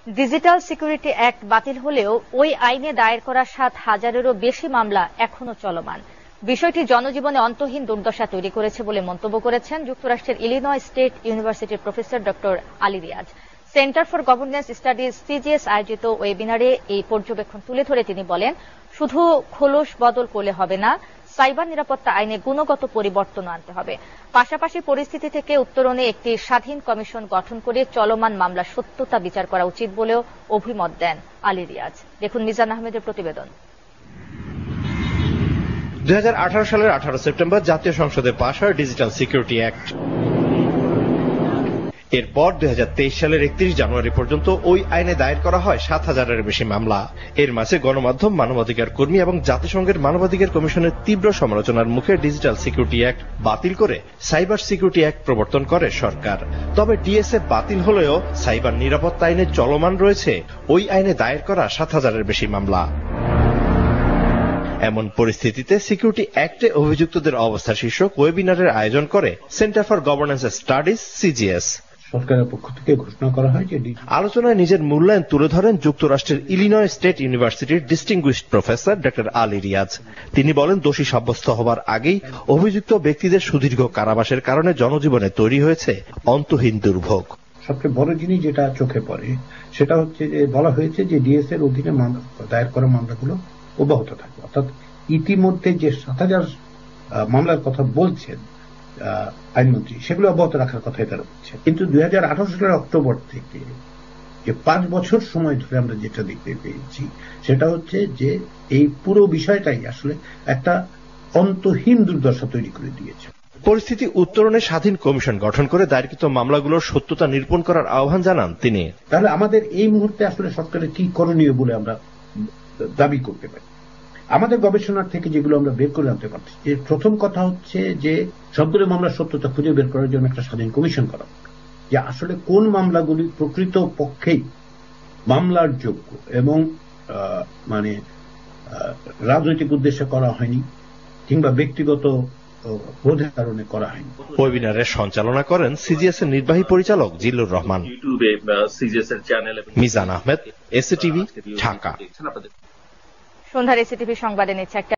Digital security act বাতিল হলেও ওই আইনে দায়ের করা ৭,০০০-এরও বেশি মামলা এখনো চলমান। বিষয়টি জনজীবনে অন্তহীন দুর্দশা তৈরি করেছে বলে মন্তব্য করেছেন যুক্তরাষ্ট্রের ইলিনয় স্টেট ইউনিভার্সিটির professor doctor Ali Riaz. Centre for governance studies CGS আয়োজিত ওয়েবিনারে এই পর্যবেক্ষণ তুলে ধরে তিনি বলেন, শুধু খোলস বদল করলে হবে না, সাইবার নিরাপত্তা আইনে গুণগত পরিবর্তন আনতে হবে। পাশাপাশি পরিস্থিতি থেকে উত্তরণে একটি স্বাধীন কমিশন গঠন করে চলমান মামলার সত্যতা বিচার করা উচিত বলেও অভিমত দেন আলী রিয়াজ। দেখুন মিজান আহমেদের প্রতিবেদন। 2018 সালের 18 সেপ্টেম্বর জাতীয় সংসদে পাশ হয় ডিজিটাল সিকিউরিটি অ্যাক্ট। এরপর 2023 সালের 31 জানুয়ারি পর্যন্ত ওই আইনে দায়ের করা হয় 7,000-এর বেশি মামলা। এর মাঝে গণমাধ্যম, মানবাধিকার কর্মী এবং জাতিসংঘের মানবাধিকার কমিশনের তীব্র সমালোচনার মুখে ডিজিটাল সিকিউরিটি অ্যাক্ট বাতিল করে সাইবার সিকিউরিটি অ্যাক্ট প্রবর্তন করে সরকার। তবে ডিএসএ বাতিল হলেও সাইবার নিরাপত্তা আইনে চলমান রয়েছে ওই আইনে দায়ের করা 7,000-এর বেশি মামলা। এমন পরিস্থিতিতে সিকিউরিটি অ্যাক্টে অভিযুক্তদের অবস্থা শীর্ষক ওয়েবিনারের আয়োজন করে centre for governance studies CGS. সরকারের পক্ষ থেকে ঘোষণা করা হয় যে আলোচনায় নিজের মূল্যায়ন তুলে ধরেন যুক্তরাষ্ট্রের ইলিনয় স্টেট ইউনিভার্সিটির distinguished professor doctor Ali Riaz. তিনি বলেন, দোষী সাব্যস্ত হবার আগেই অভিযুক্ত ব্যক্তিদের সুদীর্ঘ কারাবাসের কারণে জনজীবনে তৈরি হয়েছে অন্তহীন দুর্ভোগ। সবচেয়ে বড় জিনিস যেটা চোখে পড়ে সেটা হচ্ছে যে বলা হয়েছে যে ডিএস এর অধীনে দায়ের করা মামলাগুলো অব্যাহত থাকবে। অর্থাৎ ইতিমধ্যে যে 7,000 মামলার কথা বলছেন আইনমন্ত্রী, সেগুলো অব্যাহত রাখার কথাই তারা বলছে। কিন্তু 2018 সালের অক্টোবর থেকে যে 5 বছর সময় ধরে আমরা যেটা দেখতে পেয়েছি সেটা হচ্ছে যে এই পুরো বিষয়টাই আসলে একটা অন্তহীন দুর্দশা তৈরি করে দিয়েছে। পরিস্থিতি উত্তরণে স্বাধীন কমিশন গঠন করে দায়েরকৃত মামলাগুলোর সত্যতা নিরূপণ করার আহ্বান জানান তিনি। তাহলে আমাদের এই মুহূর্তে আসলে সরকারের কি করণীয় বলে আমরা দাবি করতে পারি? আমাদের গবেষণার থেকে যেগুলো আমরা বের করে আনতে পারছি, যে প্রথম কথা হচ্ছে যে সবগুলো মামলার সত্যতা খুঁজে বের করার জন্য একটা স্বাধীন কমিশন করা, যে আসলে কোন মামলাগুলি প্রকৃত পক্ষেই মামলার যোগ্য এবং রাজনৈতিক উদ্দেশ্যে করা হয়নি কিংবা ব্যক্তিগত বোধের কারণে করা হয়নি। ওয়েবিনারের সঞ্চালনা করেন সিজিএস এর নির্বাহী পরিচালক জিল্লুর রহমান। মিজান আহমেদ, এসএটিভি, ঢাকা। সন্ধ্যার এসএটিভি সংবাদে নিচ্ছে একটা